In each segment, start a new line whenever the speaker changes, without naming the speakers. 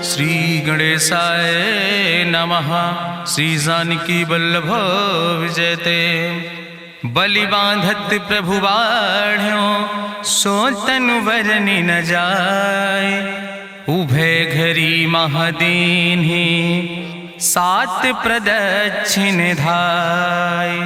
श्री गणेशाय नमः। श्री जानकी वल्लभ विजयते। बलि बांधत प्रभु बाढ़ो सो तनु बरनि न जाय। उभय घरी महादीन्हि सात प्रदक्षिण धाय।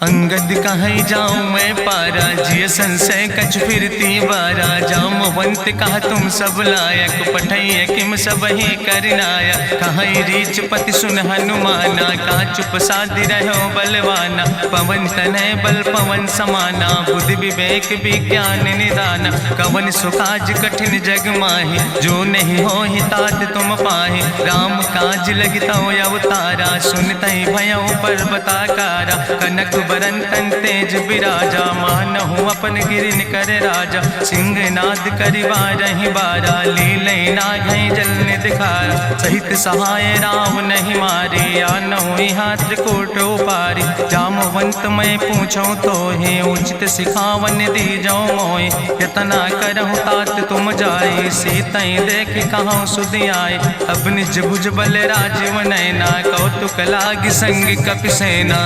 अंगद कहीं जाऊं मैं पारा जिय संशय कछ फिरती बारा। जामवंत कहा तुम सब लायक पठैय किम सब ही करनाया। कहीं रीच पति सुन हनुमाना कहा चुप साधि रहो बलवाना। पवन तनय बल पवन समाना बुद्धि विवेक विज्ञान निदान। कवन सुकाज कठिन जग माहि जो नहीं हो ही तात तुम पाहि। राम काज लगितो अवतारा सुनतहि भयो पर्वताकारा। कनक बरन तन तेज बिराजा मानहु अपन गिरिन कर राजा। सिंह नाद करि बारहि बारा लीलै नागहि जल दिखारा। सहित सहाय राम नहीं मारे आनहु यहाँ त्रिकूट उपारी। जामवंत मैं पूछो तो हे उचित सिखावन दीजो मोय। यतना करहु तात तुम जाए सीतई देख कहूँ सुधि आए। अब निज भुज बल राजीव नैना कौतुक लाग संग कपिसेना।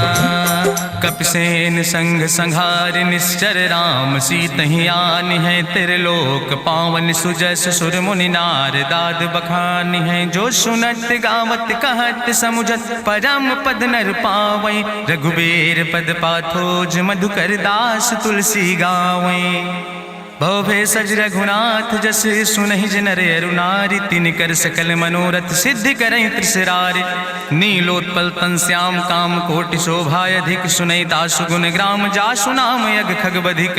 कपिसेन संग संहार निश्चर राम सीतहि आनि है त्रिलोक पावन। सुजस सुर मुनि नार दाद बखानि है। जो सुनत गावत कहत समुझत परम पद नर पावै। रघुबीर पद पाथोज मधुकर दास तुलसी गावै। भवभय सज रघुनाथ जस सुनहि नर अरु नारी। तिनकर सकल मनोरथ सिद्धि करहि त्रिसरारि। नीलोत्पल तन श्याम काम कोटि शोभाय अधिक। सुनहि दासु गुण ग्राम जासु नाम यज्ञ खग बधिक।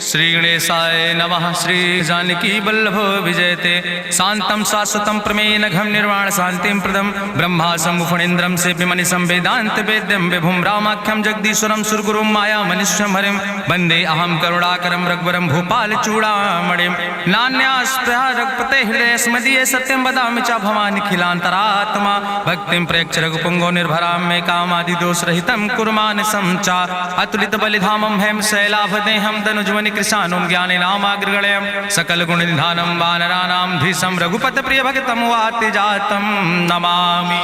श्री गणेशाय नमः। श्री जानकी वल्लभ विजयते। शांतम शाश्वतम प्रमेय घम निर्वाण शांतिम प्रदम। ब्रह्मा शंभु फणीन्द्रम सेव्य मणि संवेदांत वेद्यम विभुम रामाख्यम जगदीश्वरम सुरगुरुम माया मनिष्यम हरिम। वंदे अहम करुणाकरम रघुवरम भूपाल चूड़ामणिम। नान्यास्पृह रघुपते हृदय स्मदीय सत्यम वदामि च भवानि खिलांतरात्मा। भक्तिम प्रयच्छ रघुपुंगो निर्भराम मे कामादि दोष रहितम कुर्मान समचा। अतुलित बलिधामम हेम शैलाभदेहम दनुजवनि कृशानुम ज्ञानि नामाग्रगण्यम। सकल गुण निधानम वानराणाम धीसम रघुपत प्रिय भक्तम वाति जातम नमामि।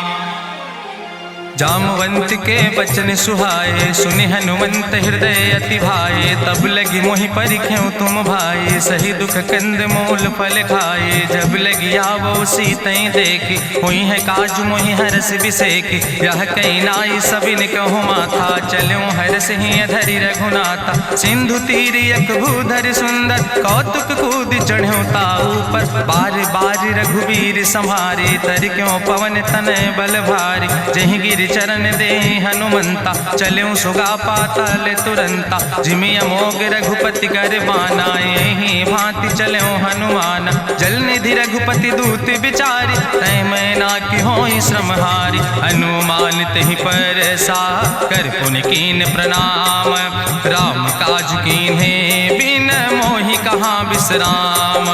जामवंत के बचन सुहाए सुनि हनुमंत हृदय अति भाए। तब लगी मोहि परिख्यो तुम भाई सही दुख कंद मूल फल खाए। जब लगी आवो सीतई देखी हुई है काज मोहि हरस बिसेखी। यह कई नाई सबिन कहु माथा चलो हरस ही धरि रघुनाथा। सिंधु तीर यक भूधर सुंदर कौतुक कूद चढ़्यो ताऊ पर। बार बार रघुबीर संहारे तर क्यों पवन तनय बल भारी। जहि गिर चरण दे हनुमंता चल्यों सुगा पाताल तुरंता। जिमि अमोघ रघुपति कर बाना यही भांति चल्यों हनुमान। जल निधि रघुपति दूत बिचारी तय मैना की होई श्रमहारी। हनुमान तहि पर सा कर पुनि कीन प्रणाम। राम काज कीन्हे बिन मोहि कहाँ विश्राम।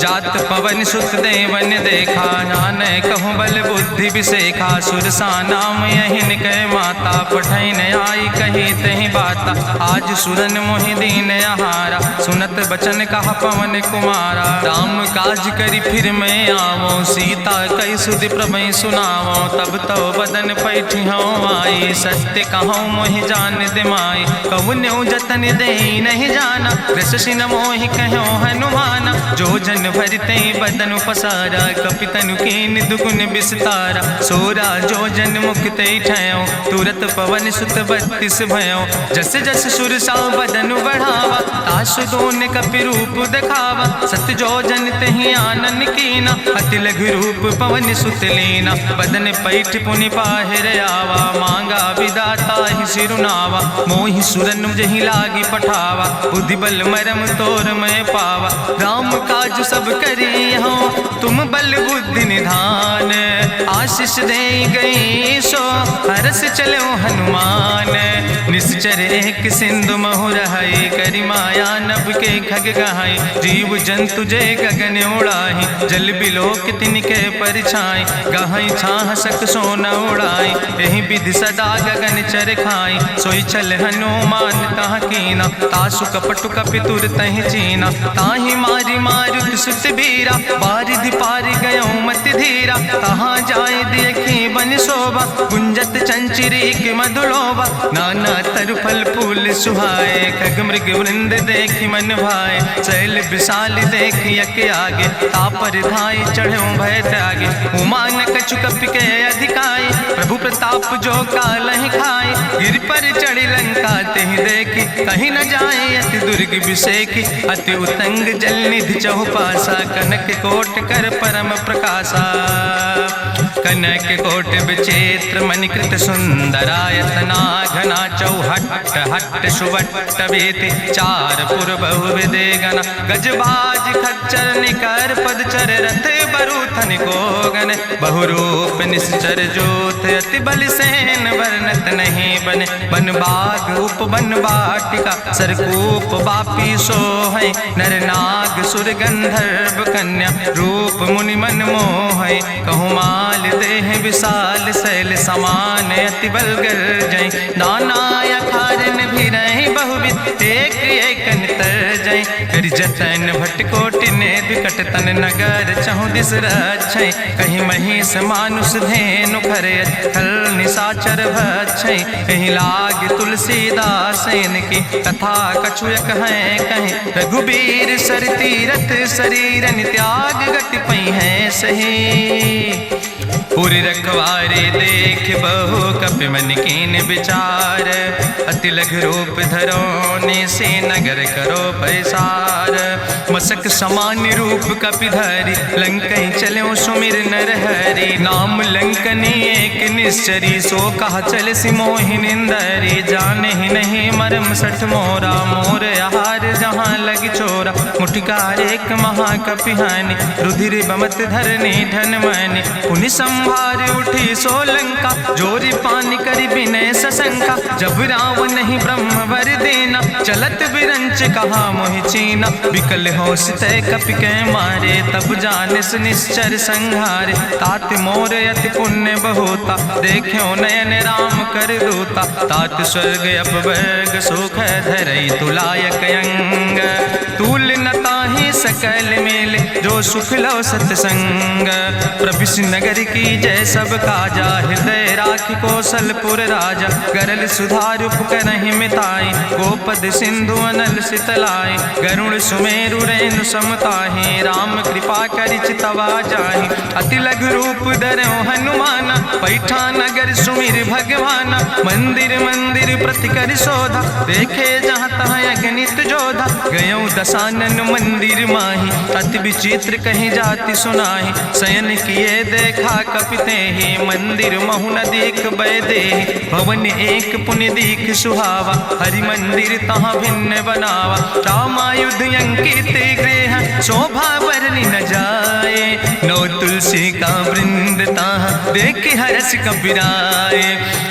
जात पवन सुत देवन देखा नान कहूँ बल बुद्धि विसेखा। सुरसा नाम यहिन कह माता पठैन आई कही तहि बाता। आज सुरन मोहि दीन आहारा सुनत बचन कहा पवन कुमारा। राम काज करी फिर मैं आवो सीता कई सुधि प्रभु सुनावो। तब तो बदन पैठी हूँ आई सत्य कहूँ मोहि जान दिमाई। कहुन्यो जतन दे नहीं जाना रससिन मोहि कहो हनुमाना। जो जन भरते बदन पसारा कपितनु कीन दुगुन विस्तारा। सोरा जो जन मुक्ते ठयो तुरत पवन सुत 32 भयो। जस जस सुरसा बदन बढ़ावा तासु दोन कपि रूप दिखावा। सत जो जन तहि आनन कीना अति लघु रूप पवन सुत लीना। बदन पैठ पुनि पाहिर आवा मांगा विदाता ही सिरुनावा। मोहि सुरन जहि लागी पठावा बुद्धि बल मरम तोर मैं पावा। राम काज सब करी हो तुम बल बुद्धि निधान। आशीष दे गई सो हरस चलो हनुमान। निश्चर एक सिंधु महु रहाई करी माया नभ के खग गहाई। जीव जंतु जय गगन उड़ाही जल बिलोक तिनके परिछाई। गहाई छाह सक सोन उड़ाई यही विधि सदा गगन चर खाई। सोई चल हनुमान तह कीना तासु कपटु कपि तुर तहि चीना। दीना। ताहि मारी मारुत सुत बीरा, बारिधि पारि गयो मत धीरा। कहाँ जाए देखी बन शोभा, गुंजत चंचिरीक मधुलोभा। नाना तरु फल फूल सुहाए, खग मृग वृंद देखी मन भाए। शैल विशाल देखी यक आगे, तापर धाय चढ़ो भय त्यागे। उमान कछु कपि के अधिकाई, प्रभु प्रताप जो कालहि खाए। गिर पर चढ़ी लंका तेहि देखी, कहीं न जाए अति दुर्ग विषेखी। अति उतंग जल निधि चहुपासा, कनक कोट कर परम प्रकाशा। कनक कोट विचित्र मणिकृत सुंदरायतना, घना चौहट्ट हट्ट सुवट्ट बेति। चार पुर बहुविधे गण, गजबाज खच्चर निकर पदचर। रथ बरूथन को गण, बहुरूप निश्चर जोत। अति बल सेन वर्णत नहीं बने, बन बाग उप बन बाटिका। सरकूप बापी सोहै, नर नाग सुर गंधर्व कन्या। रूप मुनि मन मोहै, कहूँ माल देह विशाल। शैल समान अति बल गर्जै, नाना अखारन भी रही बहुविध। एक एक नितर जै, कर जतन भट कोटि ने विकट तन। नगर चहु दिस रक्षै, कहीं महिष मानुष धेनु खरे। खल निशाचर भक्षै, कहीं लाग तुलसीदास इनकी। कथा कछुयक है कहीं, रघुबीर सर तीरथ शरीरन त्याग। गति पई है सही, पुर रखवारे देख बहु कपि मन कीन विचार। अति लघु रूप धरोने से नगर करो पैसार। मसक समान रूप कपि धरि, लंकै चलो सुमिर नर हरि। नाम लंकनी एक निश्चरी, सो कहा चल सि मोहि निंदरी। जाने ही नहीं मरम सठ मोरा, मोर आहार जहाँ लग चोरा। मुठिकार एक महाकपि हानि, रुधिर बमत धरनी धन मनि। पुनि संभार उठी सोलंका, जोरी पानी करी विनय सशंका। जब रावण नहीं ब्रह्म वर देना, चलत विरंच कहा मोहि चीना। विकल होश तय कपि के मारे, तब जानिस निश्चर संहारे। तात मोर अति पुण्य बहुता, देखो नयन राम कर दूता। तात स्वर्ग अपवर्ग सुख धरई, तुलायक अंग। तूल न ताहि सकल मेल, जो सुख लो सत्संग। प्रभिस नगर की जय सब काजा, हृदय राखि कौशलपुर राजा। गरल सुधार उपकरहि मिताई, गोपद सिंधु अनल सितलाई। गरुण सुमेरु रेणु समताहि, राम कृपा करि चितवा जाहि। अति लघु रूप धरौ हनुमाना, पैठा नगर सुमिर भगवाना। मंदिर मंदिर प्रति कर शोधा, देखे जहाँ तहाँ अगणित जोधा। गयो दशानन मंदिर माही, अति विचित्र कहीं जाति सुनाही। शयन किए देखा कपि तेहि, मंदिर महु न देख बैदेहि। भवन एक पुण्य दीख सुहावा, हरि मंदिर तहाँ भिन्न बनावा। रामायुध अंकित गृह, शोभा बरनी न जाए। नौ तुलसी का वृंद तहाँ, देख हरस कबीराए।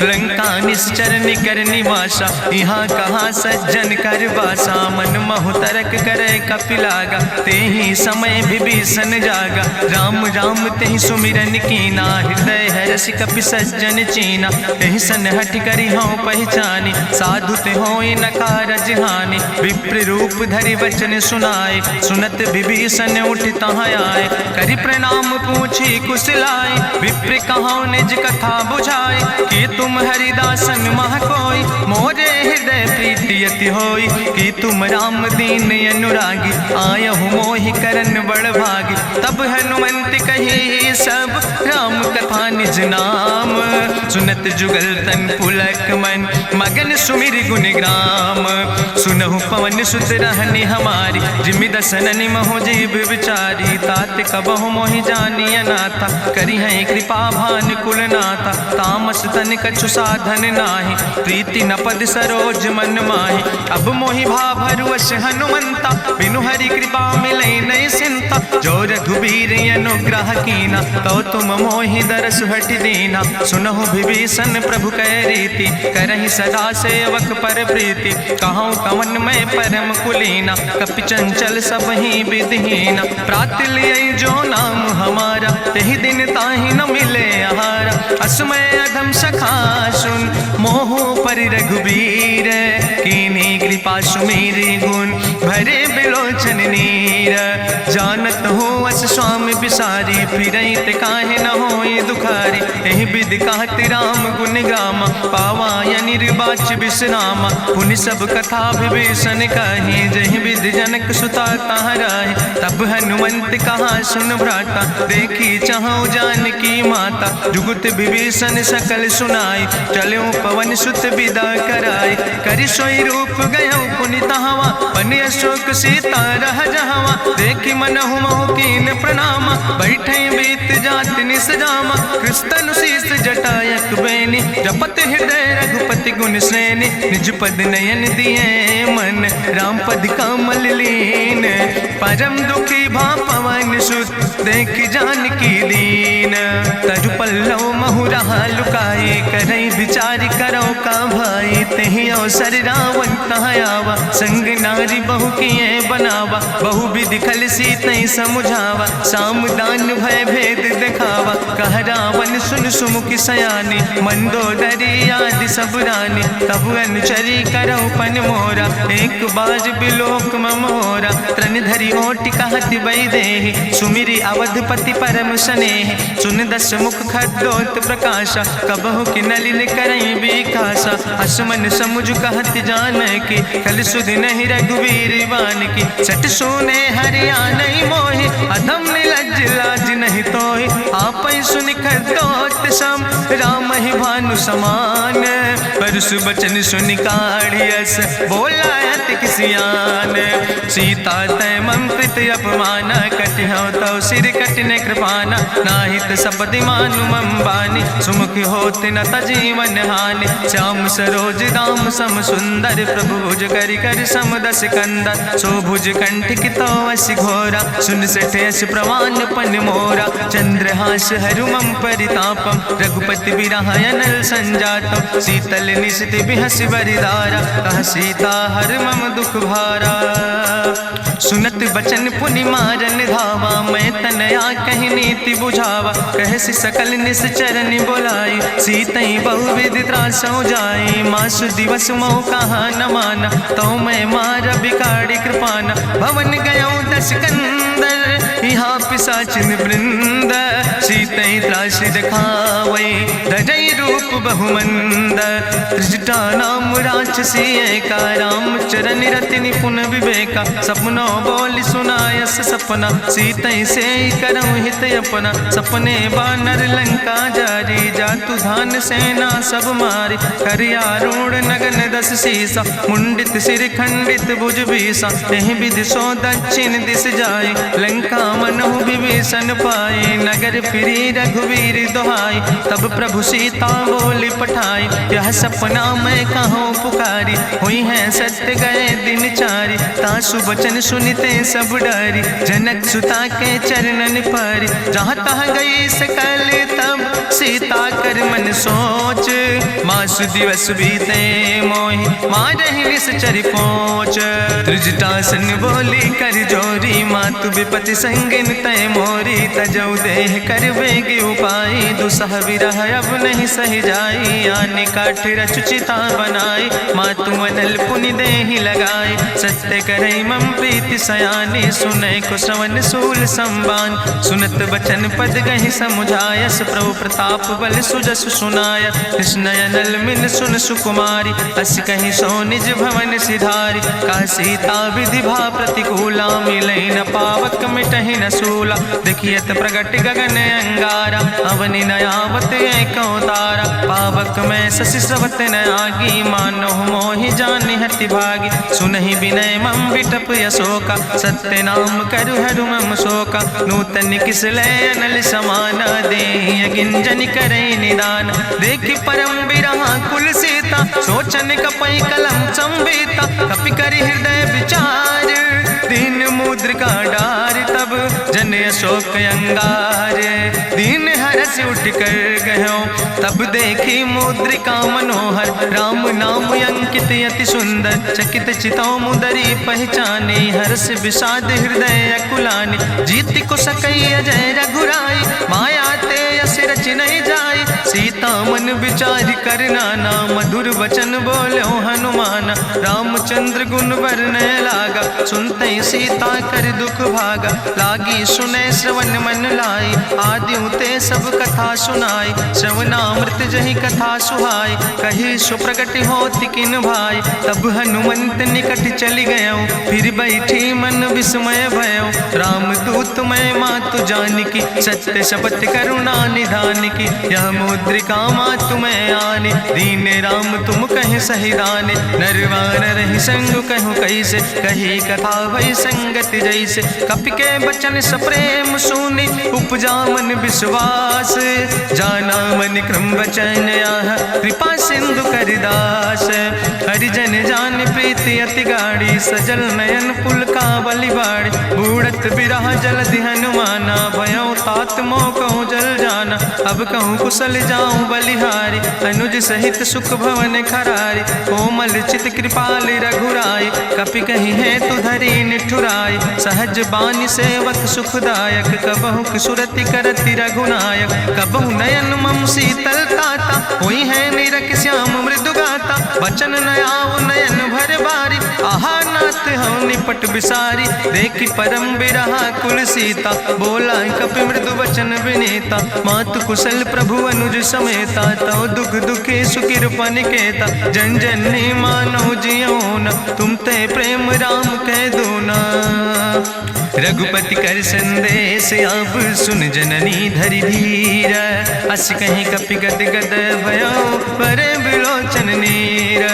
लंका निश्चर निकर निवासा, यहाँ कहाँ सज्जन कर वासा। मन महु तरक करे कपिलागा, तेहि समय विभीषण जागा। राम राम तेहि सुमिरन कीना, हृदय हरस कपि सज्जन चीना। एहि सन हठ करि हऊँ पहचानी, साधु ते होई न कारज हानि। विप्र रूप धरि वचन सुनाए, सुनत विभीषण उठ तहाँ आए। करि प्रणाम पूछी कुशलाए, विप्र कहौं निज कथा बुझाए। कि तुम हरिदासन मह कोई, मोरे हृदय प्रीति अति होई। कि तुम राम दीन अनुरागी, आयहु मोहि करन बड़ भागी। तब हनुमंत कही सब, राम कथा निज नाम। सुनत जुगल तन पुलक मन, मगन सुमिर गुण ग्राम। सुनहु पवन सुत रहनी हमारी, जिमि दसननि महो जीव विचारी। तात कबहु मोहि जानी अनाथा, करी है कृपा भान कुल नाथा। तामस तन कछु साधन नाही, प्रीति न पद सरोज मन माही। अब मोहि भाभरुवश हनुमंता, बिनु हरि कृपा मिलै नहीं सिंता। जो रघुबीर अनुग्रह कीना, तो तुम मोहि दरस हट दीना। सुनहु विभीषण प्रभु कै रीति, करहि सदा सेवक पर प्रीति। कहूँ कवन में परम कुलीना, कपि चंचल सब ही विधिहीना। प्रात लिय जो नाम हमारा, तेहि दिन ताहि न मिले आहारा। असमय अधम सखा सुन, मोहु पर रघुबीर, कीन्ही कृपा सुमेरी गुण भरे बिलोचन नीर। जानत हो अस स्वामी बिसारी, फिरई ते काहे न होई दुखारी। एहि विधि कहत राम गुण गामा, पावा या निर्बाच विश्रामा। पुनि सब कथा विभीषण कही, जहि विधि जनक सुता कहाँ रहे। तब हनुमंत कहा सुन भ्राता, देखी चाहूँ जानकी माता। जुगुत विभीषण सकल सुनाई, चलो पवन सुत विदा कराई। करि सोई रूप गयो पुनि तहवा, बन अशोक सीता रह जहवा। देखी मनहु मोह कीन प्रणामा, बैठे बीत जात निस जामा। कृष्ण शीस जटायक बेनी, जपत हृदय रघुपति गुण श्रेणी। निज पद नयन दिए मन, राम पद कमल लीन। परम दुखी भा पवन सुत, देख जानकी दीन। तजु पल्लव महु रहा लुकाई, करई विचार करो का भाई। तेहि अवसर रावण तहाँ आवा, संग नारी बहु किए बनावा। बहु विधि खल सीतई समुझावा, साम दान भय भेद दिखावा। कह रावण सुन सुमुखी सयानी, मंदोदरी आदि सब रानी। तब अनुचरी करो पन मोरा, एक बाज बिलोक ममोरा। त्रन धरि ओट कहत बई देहि, सुमिरी अवधपति परम स्नेह। सुन दस मुख खद्दोत प्रकाशा, कबहु कि नलिन करई बिकासा। असमन समुझ कहत जानकी, कल सुधि नहीं रघुवीर बान की। सट सुने हरियाणई मोहि, अधम निलज्ज लाज नहीं तोहि। आपै सुनि खद्दोत सम, राम ही भानु समान। परसु बचन सुनि काढ़ियस, बोला अति किसियान। सीता तै मम कृत अपमाना, कटिहौ तौ सिर कटिन कृपाना। नाहित सपदि मानु मम बानी, सुमुख होत न तजीवन हानि। श्याम सरोज दाम सम सुंदर, प्रभु भुज करि कर सम दस कंदर। सो भुज कंठ कितो अस घोरा, सुन सठे अस प्रवान पन मोरा। चंद्रहास हरु मम परितापम, रघुपति बिरह अनल संजातम। शीतल निशित बिहसि बरिदारा, कह सीता हर मम दुख भारा। सुनत बचन पुनि मारन धावा, मैं तनया कहि नीति बुझावा। कहसि सकल निश्चरनि बोलाई, सीतई बहुविधि त्रासौ जाई। मासु दिवस मोह कहा न माना, तो मैं मार बिगाड़ी कृपाना। भवन गयो दस कंदर, यहाँ पिशाचिन वृंद। सीतई त्रास दिखावै, धजई रूप बहुमंद। त्रिजटा नाम राक्षसी एका, राम चरण रति निपुण विवेका। सपनो बोल सुनायस सपना, सीतई से करऊँ हित अपना। सपने बानर लंका जारी, जातु धान सेना सब मारी। करियारूढ़ नगन दस सीसा, मुंडित सिर खंडित भुज बीसा। एहि विधि सो दक्षिण दिस जाई, लंका मनहु विभीषण पाई। नगर फिरी रघुवीर दुहाई, तब प्रभु सीता बोली पठाई। यह सपना मैं कहूँ पुकारी, हुई है सत्य गए दिन चारी। तासु वचन सुनते सब डरी, जनक सुता के चरणन परी। जहाँ तहाँ गई सकल तब, सीता कर मन सोच। मासु दिवस बीते मोहि, मारहि निश्चर पहुँच। त्रिजटासन बोली कर जोरी, मातु विपति संगिन तय मोरी। तजौ देह कर वेग उपाई, दुसह विरह अब नहीं सही जाई। आने काठ रचुचिता बनाई, मातु अनल पुनि देहि लगाई। सत्य करई मम प्रीति सयानी, सुनै को श्रवण सूल संबान। सुनत बचन पद गहि समुझायस, प्रभु प्रताप बल सुजस सुनाय। कृष्णयनल मिन सुन सुकुमारी, अस कहि सो निज भवन सिधारी। का सीता विधि भा प्रतिकूला, मिलई न पावक मिटहि न सूला। देखियत प्रगट गगन अंगारा, अवनि नयावत एक तारा। पावक में शशि स्रवत न आगी, मानो मोहि जानि हति भागी। सुनहि विनय मम विटप यशोका, सत्य नाम करु हरु मम शोका। नूतन किस लय अनल समाना, देहि गिंजन करे निदान। देखि परम बिरहा कुल सीता, सोचन कपै कलम संवेता। कपि करि हृदय विचार, दीन मुद्रिका डार। तब जन अशोक अंगार, दीन हरस उठ कर गयो। तब देखी मुद्रिका मनोहर, राम नाम अंकित अति सुंदर। चकित चितौ मुदरी पहचाने, हर्ष विषाद हृदय अकुलानी। जीत को सकई अजय रघुराई, माया ते यस रच नहीं जाई। सीता मन मन विचार करना ना, मधुर वचन बोलो हनुमान। रामचंद्र गुण वर्णय लागा, सुनते सीता कर दुख भागा। लागी सुने श्रवण मन लाई, आदियों ते सब कथा सुनाई। श्रवणामृत जहि कथा सुहाई, कही सुप्रगट होति किन भाई। तब हनुमंत निकट चली गयो, फिर बैठी मन विस्मय भयो। रामदूत मैं मातु जानकी, सत्य शपथ करुणा निधान की। यह मुद्रिका मातु मैं आने, दीन राम तुम कहे सही दाने। नरवान रही संग कहूँ कैसे, कही कथा भई संगत जैसे। कपि के बचन सप्रेम सुनि, उपजा मन विश्वास। जाना मन क्रम वचन आह, कृपा सिंधु करिदास। हरिजन जान प्रीति अति गाढ़ी, सजल नयन पुलकावली बाड़ी। बूढ़त बिरह जलधि हनुमाना, भयो तात मोह कहूँ जल जाना। अब कहूँ कुशल जाऊँ बलिहारी, अनुज सहित सुख भवन खरारी। कोमल चित कृपाल रघुराई, कपि कही है तु धरी निठुराई। सहज बानी सेवक सुखदायक, कबहु सुरति करति रघुनायक। कबहु नयन मम शीतल ताता, हुई है निरख श्याम मृदु गाता। बचन नयाव नयन भर बारी, आहा नाथ हम निपट बिसारी। देखी परम बिरहा कुल सीता, बोला कपि मृदु वचन विनीता। मातु कुशल प्रभु अनुज समेता, तव दुख दुखी सुकृपा निकेता। जन जननी मानो जियोना, तुम ते प्रेम राम कह दो ना। रघुपति कर संदेश अब सुन जननी धरि धीर। अस कहीं कपि गद गद भयो, परे बिलोचन नीर।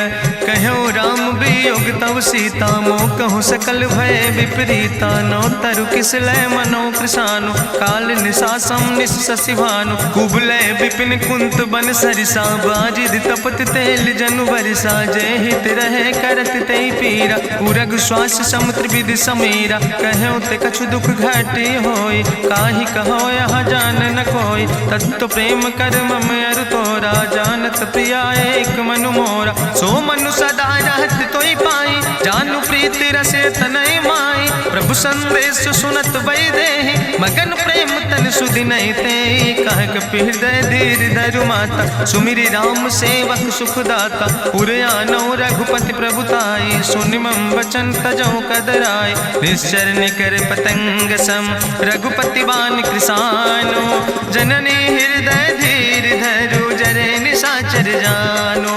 कहो राम वियोग तव सीता, मोह कहूँ सकल भय विपरीता। नौ तरु किस लय मनो कृशानु, काल निशासम निशि भानु। कुबलय विपिन कुंत बन सरिसा, बाजिद तपत तेल जनु बरिसा। जय हित रहे करत ते पीरा, उरग श्वास समुद्र विधि समीरा। कहो ते कछु दुख घाटी होई, काहि कहो यहाँ जान न कोई। तत्व प्रेम कर मम अरु तोरा, जानत प्रिया एक मनु मोरा। सो मनु सदा रहत तोई पाई, जानु प्रीति रसे तनय माई। प्रभु संदेश सुनत वै देहि, मगन प्रेम तन सुधि नहीं ते। कह कपि हृदय धीर धरु माता, सुमिरि राम सेवक सुखदाता। उरयानो रघुपति प्रभुताई, सुनि मम वचन तजौ कदराय। निश्चर निकर पतंग सम, रघुपति बान कृसानो। जननी हृदय धीर धरु, जरे निशाचर जानो।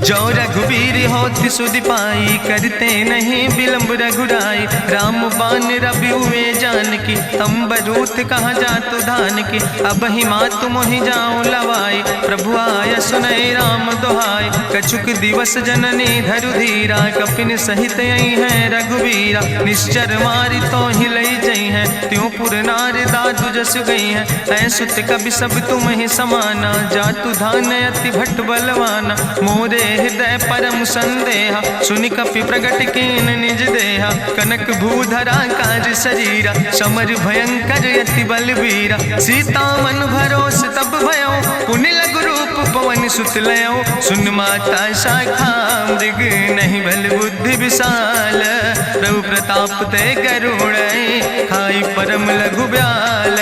जो रघुवीर होति सुधि पाई, करते नहीं विलंब रघुराई। राम बान रवि हुए जानकी, अम्बरूथ कहाँ जातु धान की। अब ही मातु मोहि जाऊँ लवाई, प्रभु आय सुनय राम दुहाई। कछुक दिवस जननी धरु धीरा, कपिन सहित यही है रघुवीरा। निश्चर मारी तो ही लई जई है, त्यों पुर नार दादु जस गई है। ऐसुत कवि सब तुम ही समाना, जातु धान अति भट बलवाना। मोरे हृदय परम संदेहा, सुनि कपि प्रगट कीन निज देहा। कनक भूधरा काज शरीरा, समर भयंकर यति बलवीरा। सीता मन भरोस तब भयो, पुनि लघु रूप पवन सुत लयो। सुन माता शाखा मृग, नहीं बल बुद्धि विशाल। प्रभु प्रताप ते गरुड़ै, खाई परम लघु ब्याल।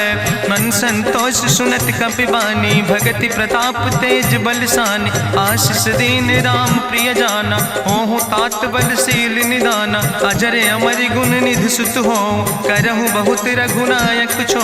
मन संतोष सुनत कपि बानी, भगति प्रताप तेज बलसानी। आशीष दीन राम प्रिय जाना, हो तात बलशील निदाना। अजर अमर गुण निधि सुत हो, करहु बहुत रघुनायक छो।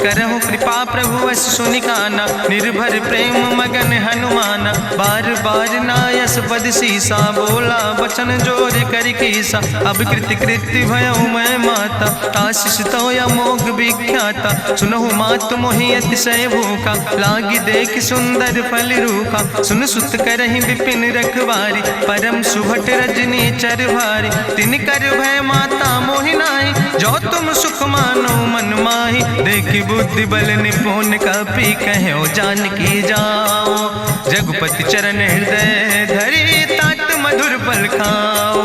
करहु कृपा प्रभु अस सुनिकाना, निर्भर प्रेम मगन हनुमाना। बार बार नायस पद सीसा, बोला वचन जोर कर कीसा। अब कृति कृति भयो मैं माता, आशीष तो अमोघ विख्याता। सुनहु मातु मोहि अतिशय भूखा, लागी देख सुंदर फल रूखा। सुन सुत करहि विपिन रखवारी, परम सुभट रजनी चर भारी। तिन कर भय माता मोहि नाहि, जो तुम सुख मानो मन माहि। देखि बुद्धि बल निपुण कपि कहो जानकी जाओ। जगुपति चरण हृदय धरि, तात मधुर फल खाओ।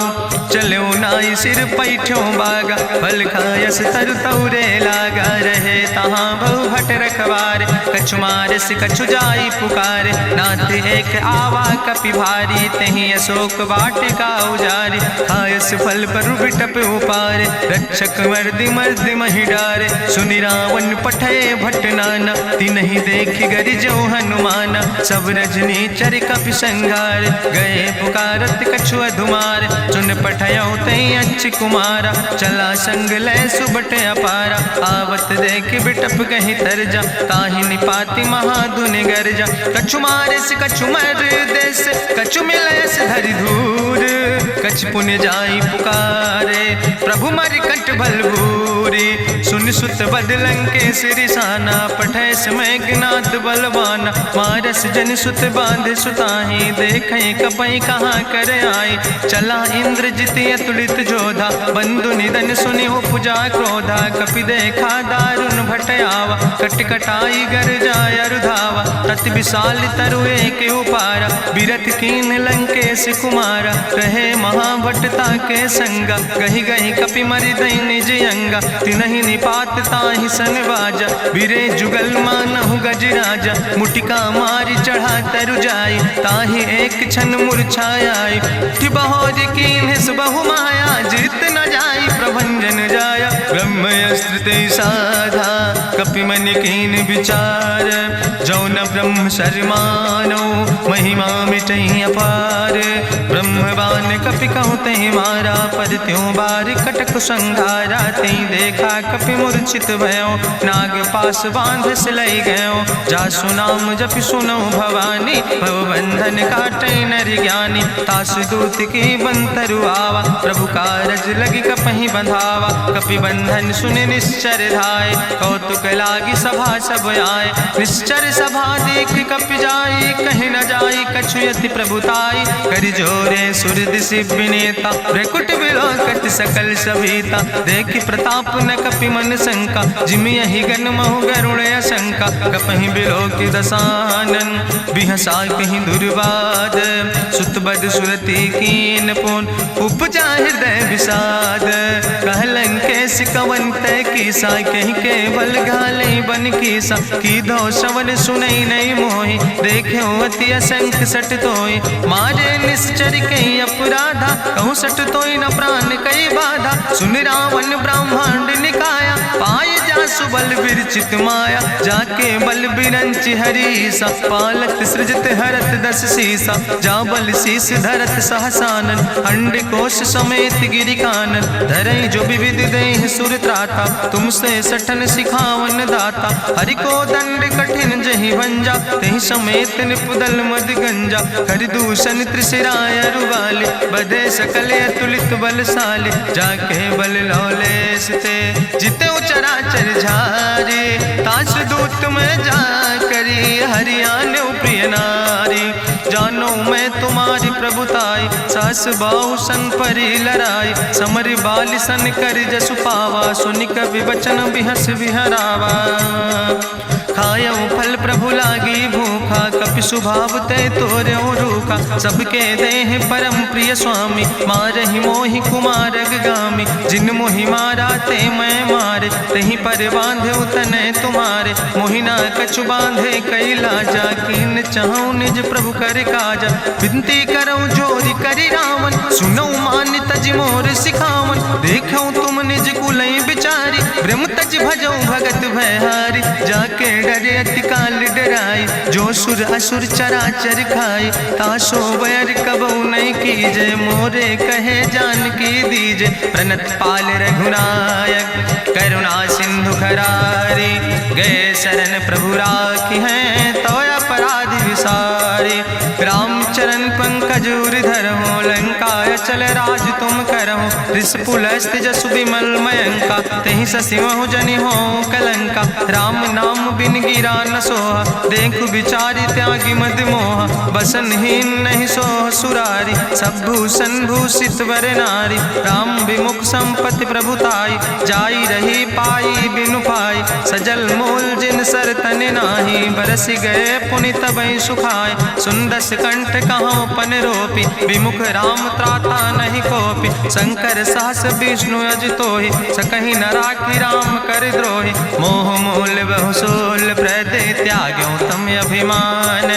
चलो नाई सिर पैठो बागा, फल खायस तरु तौरे लागा। रहे तहाँ बहु भट रखवारे, कछु मारस कछु जाई पुकारे, नाथ एक आवा कपि भारी, तहीं अशोक वाटिका उजारी, खायस फल पर बिटप उपारे, रक्षक मर्दि मर्दि महि डारे, सुनि रावण पठय भट्ट नाना, तिन्हि देखि गरिजौ हनुमाना, सब रजनी चर कपि संघार, गए पुकारत कछु अधुमार, चुन पठयौ तई अच्छ कुमारा, चला संग लय सुबट अपारा, आवत देख बिटप कहीं तरजा, ताहि निपाति महाधुन गर्जा, कछु मारिस कछु मर देस, कछु मिलयस धरि धूर, कछ पुण्य जाई पुकारे, प्रभु मर कंठ बलभूरी, सुन सुत बदलं के सिरिसाना, पठय समय ज्ञात बलवाना, मारस जन सुत बांध सुताही, देखें कपई कहाँ कर आई, चला इंद्रजित अतुलित जोधा, बंधु निधन सुनि उपजा क्रोधा, कपि देखा दारुण भटयावा, कट कटाई गर जाय रुधावा, तत विशाल तरु एक उपारा, बिरत कीन लंकेश कुमारा, रहे महाभटता के संगा, गही गही कपि मरि दई निज अंगा, तिनहि निपात ताहि सन बाजा, बिरे जुगल मानहु गजराजा, मुटिका मारी चढ़ा तरु जाई, ताहि एक क्षण मूर्छाई, बहोज कीन्हिस बहु माया, जीत न जाई प्रभंजन जाया, ब्रह्मयस्त्र ते साधा, कपि मन कीन विचार, जौन ब्रह्म शर्मानो, महिमा मिटई अपार, ब्रह्मवान कपि कहु तहि मारा, पर त्यों बार कटक संघारा, तई देखा कपि मूर्छित भयो, नाग पास बांध सिलई गयो, जासु नाम जपि सुनो भवानी, भवबंधन काटई नर ज्ञानी, तासु दूत की बंतरु आवा, प्रभु कारज लगी कपहि बंधावा, कपि बंधन सुनि निश्चर धाय, कौतुक लागी सभा सब आए, निश्चर सभा देख कपि जाई, कहीं न जाई कछु यति प्रभुताई, करि जोरे सुरदि शिव विनेता, भ्रकुट विलोकत सकल सभीता, देखि प्रताप न कपि मन शंका, जिमि यहि गन महु गरुण शंका, कपहि बिलोकि दसानन, बिहसा कहीं दुर्वाद, सुतबद सुरति कीन पुन, उपजा हृदय विषाद, कहलन केस कवन तय कीसा, कहीं केवल घाले बन कीसा, की दो श्रवण सुनई नहीं मोहि, देख्यो अति असंख सट तोय, मारे निश्चर कई अपराधा, कहूँ सट तोय न प्राण कई बाधा, सुन रावण ब्रह्मांड निकाया, पाय जासु बल विरचित माया, जाके बल बिरंच हरीसा, पालत सृजत हरत दस सीसा, जा बल शीस धरत सहसानन, अंड कोश समेत गिरि कानन, धरई जो विविध देह सुर त्राता, तुमसे सठन सिखावन दाता, हरि को दंड कठिन जहि भंजा, तहि समेत निपुदल मद गंजा, कर दूषण त्रिशिराय रुवाले, बधे सकल अतुलित बलशाली, जाके बल लौलेस ते, जिते चराचर झारे, ताश दूत में जा करी, हरियाण प्रिय नारी, जानो मैं तुम्हारी प्रभुताई, सास बाहु सन परी लड़ाई, समर बाल सन कर जसु पावा, सुनि कवि वचन बिहस बिहरावा, खायौ फल प्रभु लागी भूखा, कपि सुभाव ते तोर्यो रूखा, सबके देह परम प्रिय स्वामी, मारहि मोहि कुमारग गामी, जिन मोहि मारा ते मैं मारे, तहीं पर बांधे तने तुम्हारे, मोहिना कछु बांधे कई लाजा, कीन चाहूं निज प्रभु कर काजा, विनती करऊं जोरि करि रावण, सुनौ मान तज मोर सिखावन, देखऊं तुम निज कुलई बिचारी, ब्रह्म तज भजौ भगत भयहारी, जाके डरे अति काल डराई, जो सुर असुर चराचर खाई, तासो बैर कबहु नहीं कीजे, मोरे कहे जान की दीजे, प्रणत पाल रघुनायक, करुणा सिंधु खरारी, गए शरण प्रभु राखी हैं, तो अपराध विसारी, रामचरण पंकज उर धरहु, लंकाय चल राज तुम करहु, रिसपुलस्त जसु विमल मयंका, तहि ससिमहु जनि हो कलंका, राम नाम बिन गिरा न सोहा, देखु बिचारी त्यागी मद मोहा, बसनहीन नहीं सोह सुरारी, सब भूषण भूषित वर नारी, राम विमुख संपत्ति प्रभुताई, जाई रही पाई बिनु पाई, सजल मोल जिन सर तन नाही, बरस गए पुनि तबई सुखाए। सुंदस कंठ कहो पन रोपी, विमुख राम त्राता नहीं कोपी। शंकर सहस विष्णु अज तोहि, सकहि न राखी राम कर द्रोहि। मोह मूल बहुसूल प्रदे, त्याग्यो तम अभिमान।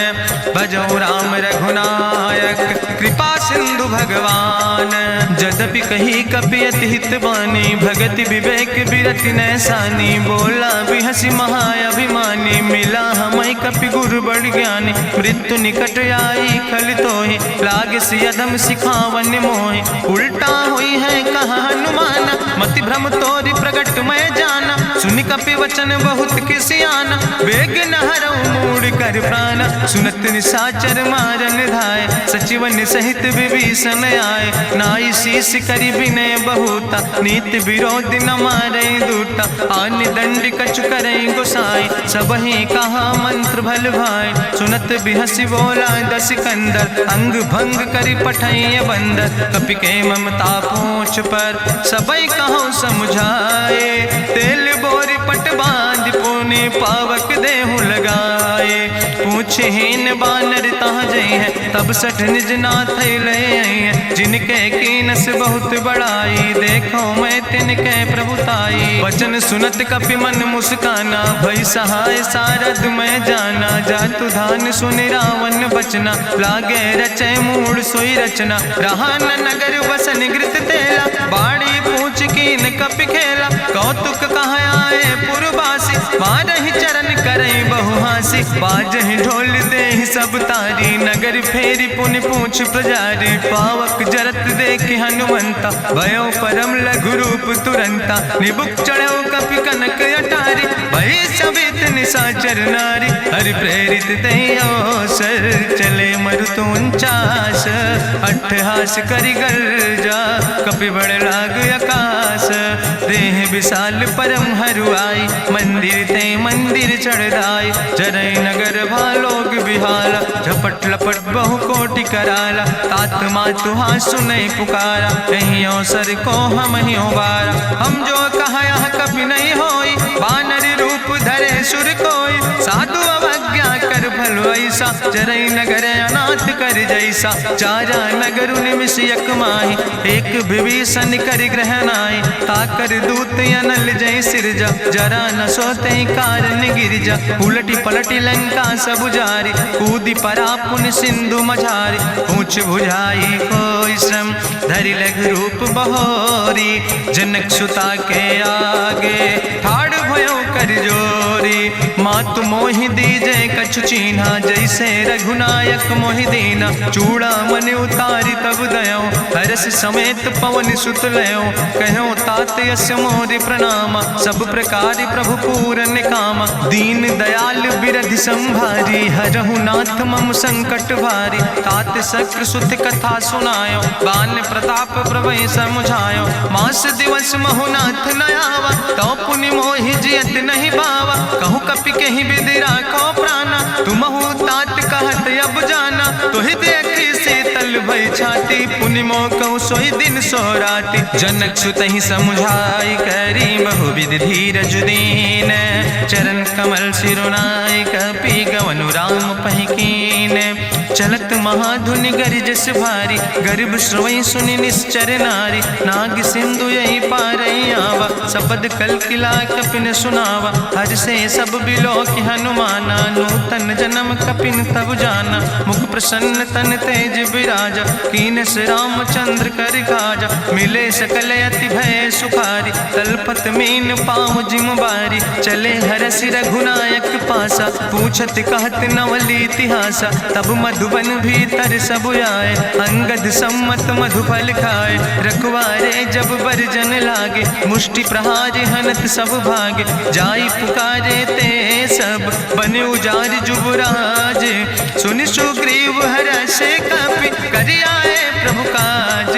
भजो राम रघुनायक, कृपा सिंधु भगवान। जदपि कही कपि अति हित बानी, भगति विवेक बिरति नैसानी। बोला भी हसी महाअभिमानी, मिला हमें कपि गुरु बड़ ज्ञानी। मृत्यु निकट आई खल तोहि, लागे सियदम सिखावन मोहि। उल्टा हुई है कहा हनुमान, मति भ्रम तोरि प्रगट मैं जाना। सुनि कपि वचन बहुत किसियाना, वेग न हरऊ मूढ़ कर प्राण। सुनत निशाचर मारन धाय, सचिवन सहित विभीषण आए। नाई शीस करि विनय बहुता, नीति विरोध न मारे दूता। आन दंड कछु करे गोसाई, सबहि कहा मंत्र भल भाई। सुनत बिहसी बोला दस कंदर, अंग भंग करि पठैय बंदर। कपि के ममता पूछ पर, सबई कहो समुझाए। तेल बोरी पट बांध पुनि, पावक देहु लगाए। पूछे हीन बानर तहाँ जई है, तब सठ निज नाथ ले आई है। जिनके कीनस बहुत बड़ाई, देखो मैं तिनके प्रभुताई। वचन सुनत कपि मन मुस्काना, भई सहाय सारद मैं जाना। जातु धान सुनि रावण बचना, लागे रचे मूढ़ सोई रचना। रहा न नगर बसन घृत तेला, बाड़ी पूछ कीन कपि खेला। कौतुक कहाँ आए पुरबासी, मारहि चरण करई बहु हासी। बाजहि ढोल देहि सब तारी, नगर फेरी पुनि पूछ प्रजारी। पावक जरत देखि हनुमंता, भयो परम लघु रूप तुरंता। निबुक चढ़ो कपि कनक अटारी, भई सबित निशाचर नारी। हरि प्रेरित तहि अवसर, चले मरुत 49। अट्ठहास करि गर्जा, कपि बड़ लाग आकाश। देह विशाल परम हरुआई, मंदिर ते मंदिर चढ़ाई। जरई नगर भालोग बिहाला, झपट लपट बहु कोटि कराला। तात मातु हाँ सुनै पुकारा, कहीं अवसर को हम ही बारा। हम जो कहा यहाँ कभी नहीं होई, बानर रूप धरे सुर कोई। साधु अवज्ञा कर फल ऐसा, जरई नगर अनाथ कर जैसा। चारा नगर निमिष यक माही, एक विभीषण कर ग्रहण आई। ताकर दूत अनल जय सिरजा, जरा न सोते कारण गिरजा। उलटी पलटी लंका सब जारी, कूदी परा पुन सिंधु मझारी। पूछ बुझाई कोई श्रम, धरि लघु रूप बहोरी। जनक सुता के आगे, ठाड़ भयो कर जोरी। मातु मोहि दीजे कछु चीन्हा, जैसे रघुनायक मोहि दीना। चूड़ा मन उतारी तब दयो, हरस समेत पवन सुत लयो। कहो तात यस मोरि प्रणामा, सब प्रकार प्रभु पूरन कामा। दीन दयाल बिरधि संभारी, हरहु नाथ मम संकट भारी। तात शक्र सुत कथा सुनायो, बान प्रताप प्रभय समुझायो। मास दिवस महु नाथ न आवा, तो पुनि मोहि जियत नहीं बावा। कहु कपि कहि विधि राखो प्राणा, तुमहु तात कहत अब जाना। तोहि देखी शीतल भई छाती, पुनि मोह कहु सोई दिन सो राति। जनक सुतहि समुझाई, करी बहु विधि धीरज दीन। चरण कमल सिरुनाई, कपि गवनु राम पहि कीन। चलत महाधुनि गरिजस भारी, गर्भ श्रवई सुनि निश्चर नारी। नाग सिंधु यही पारई आवा, शब्द कल किला कपिन सुनावा। हर से सब बिलो कि हनुमाना, नूतन जन्म कपिन तब जाना। मुख प्रसन्न तन तेज विराजा, कीनस रामचंद्र कर काजा। मिले सकल अति भय सुखारी, तलपत मीन पाँव जिम बारी। चले हरस रघुनायक पासा, पूछत कहत नवल इतिहासा। तब मधुबन भीतर सब आए, अंगद सम्मत मधुफल खाए। रखवारे जब बरजन लागे, मुष्टि प्रहार हनत सब भागे। जाई पुकारे ते सब, बने उजार जुबराज। सुनि सुग्रीव हरषे कपि, करि आए प्रभु काज।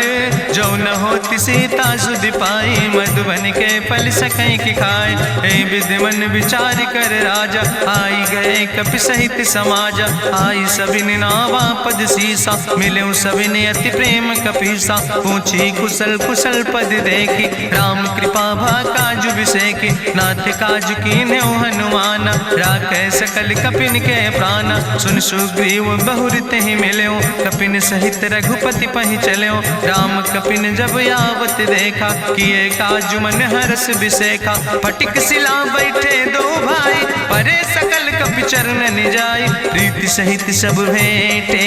जो न होति सीता सुधि पाई, मधुबन के फल सकै की खाए। ए विधि मन विचार कर राजा, आई गए कपि सहित समाजा। आई सबिन नावा पद सीसा, मिले सबिन अति प्रेम कपीसा। पूछी कुशल कुशल पद देखी, राम कृपा भा काजु बिसेकी। नाथ काजु कीन्हे हनुमाना, राखे सकल कपिन के प्राणा। सुन सुग्रीव बहुर तेहि मिल्यो, कपिन सहित रघुपति पहि चल्यो। राम कपिन जब यावत देखा, किए काजु मन हरस बिसेखा। फटिक सिला बैठे दो भाई, परे सकल कपि चरण जाय। प्रीति सहित सब भेंटे,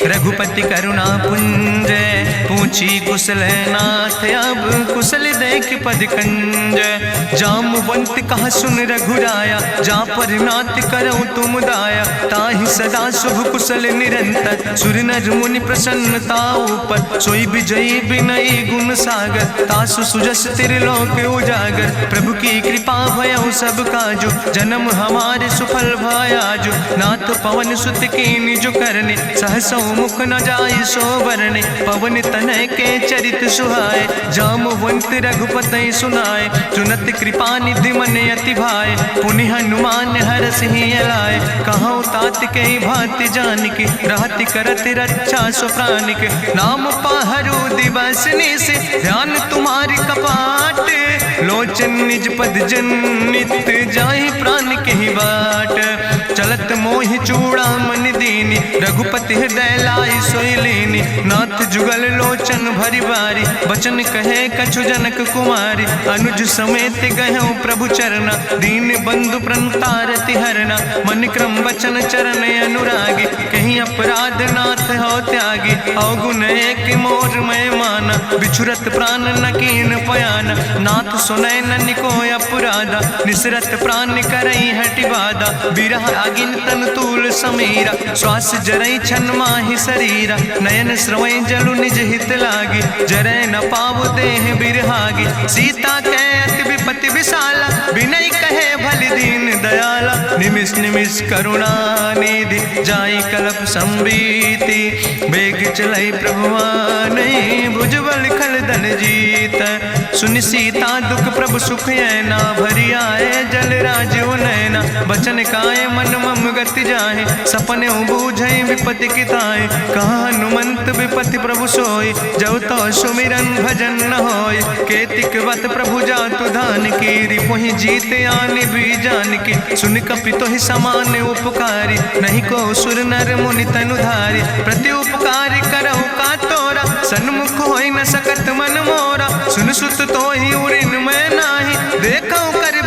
रघुपति करुणा पुंज। पूछी कुशल नाथ, अब कुशल देख पद कंज। जामवंत कहा सुन रघुराया, जा पर नाथ करऊँ तुम दाया। ताहि सदा शुभ कुशल निरंतर, सुर नर मुनि प्रसन्नता ऊपर। सोई विजयी विनयी गुण सागर, तासु सुजस त्रिलोक उजागर। प्रभु की कृपा भयउ सब काजु, जन्म हमारे सुफल भयाजु। नाथ पवन सुत की निज करने, सहसौ मुख न जाय सो बरने। पवन तनय के चरित सुहाए, जामवंत रघुपति सुनाए। चुनत कृपा निधि मन अति भाए, पुनि हनुमान हरषि लाए। कहौं तात के भांति जानकी, रहति करत रक्षा सो प्राणिक। नाम पाहरु दिवस निस, ध्यान तुम्हारी कपाट। लोचन निज पद जनित, जाहि प्राण के ही बाट। चलत मोहि चूड़ामन दीनी, रघुपति हृदय लाई सोई लीनी। नाथ जुगल लोचन भरि बारी, बचन कहे कछु जनक कुमारी। अनुज समेत गहु प्रभु चरना, दीन बंधु प्रणतारति हरना। मन क्रम बचन चरण अनुरागी, कहीं अपराध नाथ हो त्यागी। अवगुण एक मोर मैं माना, बिछुरत प्राण न कीन पयाना। नाथ सुनय नन को अपराधा, निसरत प्राण करई हटि बाधा। बिरह अगिन तन तूल समीरा, श्वास जरई छन माहि शरीरा। नयन श्रवै जलु निज हित लागी, जरै न पावु देह बिरहागी। सीता के अति विपति विशाला, बिनय कहे भलि दीन दयाला। निमिष निमिष करुणा निधि, जाई कलप संबीति। बेग चलै प्रभुआनै, भुजबल खल दल जीत। सुनि सीता दुख प्रभु सुख ऐना, भरि आए जल राजो नैना। बचन काए मन मम गति जाहे, सपने बूझै विपति किताए। कहा हनुमंत विपति प्रभु सोई, जब तो सुमिरन भजन न होय। केतिक वत प्रभु जातु धान की, रिपुहि जीत आनि भी जान की। सुन कपि तोहि समान उपकारी, नहीं को सुर नर मुनि तनुधारी। प्रति उपकारी करहु का तोरा, सन्मुख होई न सकत मन मोरा। सुन सुत तोहि उरिन मैं नाही, देखौ कर